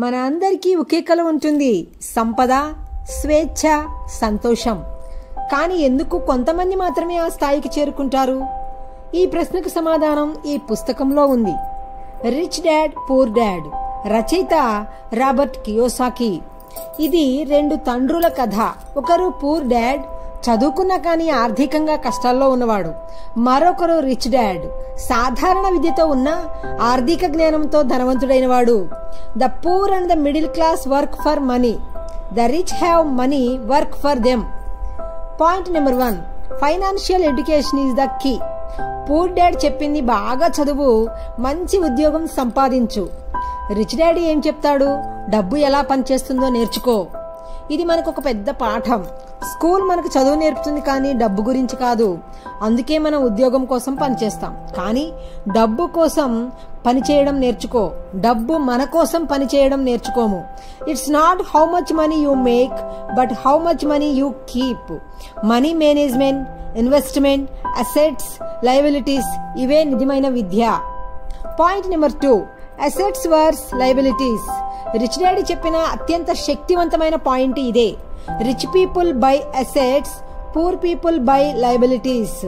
మన అందరికీ ఒకే కల ఉంటుంది, సంపద, స్వేచ్ఛ, సంతోషం. కానీ ఎందుకు కొంతమంది మాత్రమే ఆ స్థాయికి చేరుకుంటారు? ఈ ప్రశ్నకు సమాధానం ఈ పుస్తకంలో ఉంది. రిచ్ డాడ్ పూర్ డాడ్, రచయిత రాబర్ట్ కియోసాకి. ఇది 2 తండ్రుల కథ. ఒకరు పూర్ డాడ్, చదువుకున్నా కానీ ఆర్థికంగా కష్టాల్లో ఉన్నవాడు. మరొకరు రిచ్ డాడ్, సాధారణ విద్యతో ఉన్న ఆర్థిక జ్ఞానంతో ధనవంతుడైనవాడు. The poor and the middle class work for money, the rich have money work for them. Point number 1, financial education is the key. Poor dad చెప్పింది బాగా చదువు, మంచి ఉద్యోగం సంపాదించు. రిచ్ డాడీ ఏం చెప్తాడు? డబ్బు ఎలా పనిచేస్తుందో నేర్చుకో. ఇది మనకు ఒక పెద్ద పాఠం. స్కూల్ మనకు చదువు నేర్పుతుంది, కానీ డబ్బు గురించి కాదు. అందుకే మనం ఉద్యోగం కోసం పనిచేస్తాం, కానీ డబ్బు కోసం పనిచేయడం నేర్చుకో. డబ్బు మన కోసం పనిచేయడం నేర్చుకోము. It's not how much money you make, but how much money you keep. Money management, investment, assets, liabilities, ఇవే నిజమైన విద్య. Point number 2, assets versus liabilities. Rich daddy చెప్పిన అత్యంత శక్తివంతమైన పాయింట్ ఇదే. Rich people buy assets, poor people buy liabilities.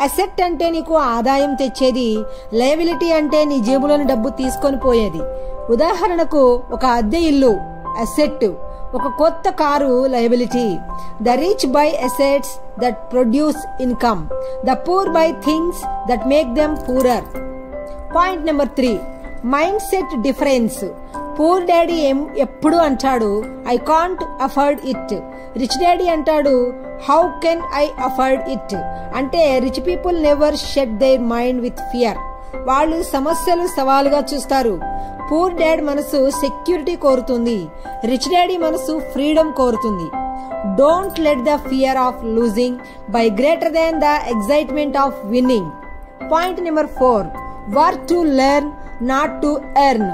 Asset అంటే నీకు ఆదాయం తెచ్చేది, లయబిలిటీ అంటే నీ జేబులోని డబ్బు తీసుకొని పోయేది. ఉదాహరణకు, ఒక అద్దె ఇల్లు అసెట్, ఒక కొత్త car liability. The rich buy assets that produce income, the poor buy things that make them poorer. Point number 3, mindset difference. Poor daddy ఎప్పుడు అంటాడు, I can't afford it. Rich daddy అంటాడు, how can I afford it. అంటే rich people never shut their mind with fear. వాళ్ళు సమస్యలు సవాలుగా చూస్తారు. Poor dad మనసు security కోరుతుంది, రిచ్ డాడీ మనసు ఫ్రీడమ్ కోరుతుంది. Don't let the fear of losing by greater than the excitement of winning. Point number 4, work to learn, not to earn.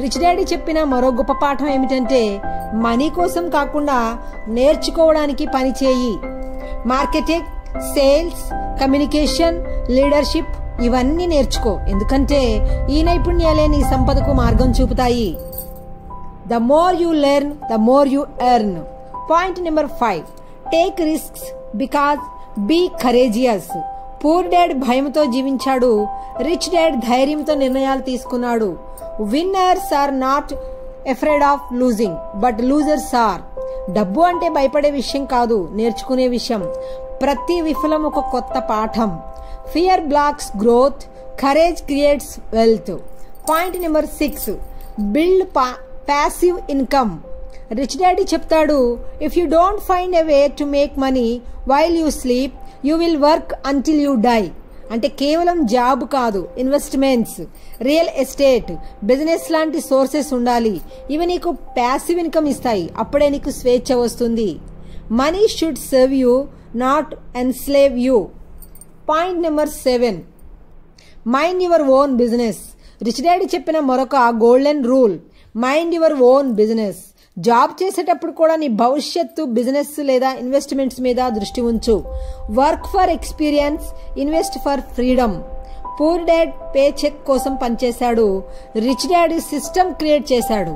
Rich daddy చెప్పిన మరో గొప్ప పాఠం ఏమిటంటే, మనీ కోసం కాకుండా నేర్చుకోవడానికి పని చేయి. మార్కెటింగ్, సేల్స్, కమ్యూనికేషన్, లీడర్షిప్, ఇవన్నీ నేర్చుకో. ఎందుకంటే ఈ నైపుణ్యాలే నీ సంపదకు మార్గం చూపుతాయి. The more you learn, the more you earn. Point number 5, take risks because be courageous. Poor dad భయంతో జీవించాడు, రిచ్ డాడ్ ధైర్యంతో నిర్ణయాలు తీసుకున్నాడు. Winners are not afraid of losing, but losers are. డబ్బు అంటే భయపడే విషయం కాదు, నేర్చుకునే విషయం. ప్రతి విఫలం ఒక కొత్త పాఠం. Fear blocks growth, courage creates wealth. Point number 6, build passive income. Rich daddy చెప్తాడు, if you don't find a way to make money while you sleep, you will work until you die. అంటే కేవలం job కాదు, investments, real estate, business లాంటి sources ఉండాలి. ఇవి నీకు passive income ఇస్తాయి. అప్పుడే నీకు స్వేచ్ఛ వస్తుంది. Money should serve you, not enslave you. Point number 7, mind your own business. Rich daddy చెప్పిన మరొక golden rule, mind your own business. Job చేసేటప్పుడు కూడా నీ భవిష్యత్తు బిజినెస్ లేదా ఇన్వెస్ట్మెంట్స్ మీద దృష్టి ఉంచు. Work for experience, invest for freedom. Poor dad pay check కోసం పనిచేశాడు, రిచ్ డాడీ సిస్టమ్ క్రియేట్ చేశాడు.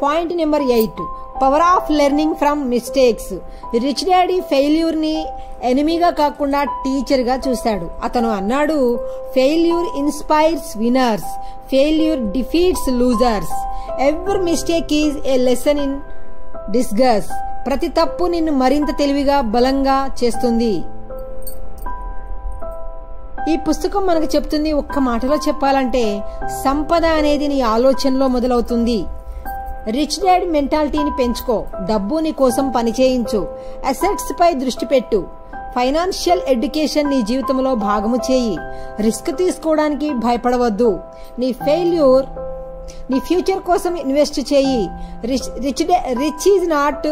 Point number 8, power of learning from mistakes. Rich daddy failure ని ఎనిమీగా కాకుండా టీచర్ గా చూశాడు. అతను అన్నాడు, failure inspires winners, failure defeats losers. Every mistake is a lesson in disguise. ప్రతి తప్పు నిన్ను మరింత తెలివిగా, బలంగా చేస్తుంది. ఈ పుస్తకం మనకు చెప్తుంది, ఒక్క మాటలో చెప్పాలంటే, సంపద అనేది నీ ఆలోచనలో మొదలవుతుంది. రిచ్ డాడ్ మెంటాలిటీని పెంచుకో. డబ్బు నీ కోసం పనిచేయించు. అసెట్స్ పై దృష్టి పెట్టు. ఫైనాన్షియల్ ఎడ్యుకేషన్ నీ జీవితంలో భాగము చేయి. రిస్క్ తీసుకోవడానికి భయపడవద్దు. నీ ఫ్యూచర్ కోసం ఇన్వెస్ట్ చేయి. Rich is not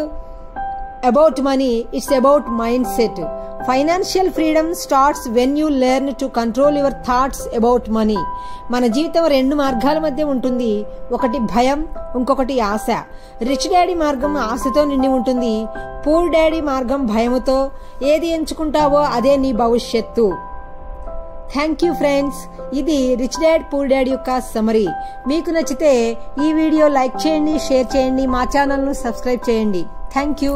about money, it's about mind set. Financial freedom starts when you learn to control your thoughts about money. మన జీవితం 2 మార్గాల మధ్య ఉంటుంది. ఒకటి భయం, ఇంకొకటి ఆశ. రిచ్ డాడీ మార్గం ఆశతో నిండి ఉంటుంది, పూర్ డాడీ మార్గం భయముతో. ఏది ఎంచుకుంటావో అదే నీ భవిష్యత్తు. Thank you friends. ఇది రిచ్ డాడ్ పూర్ డాడ్ యొక్క సమరీ. మీకు నచ్చితే ఈ వీడియో లైక్ చేయండి, షేర్ చేయండి, మా ఛానల్ను సబ్స్క్రైబ్ చేయండి. Thank you.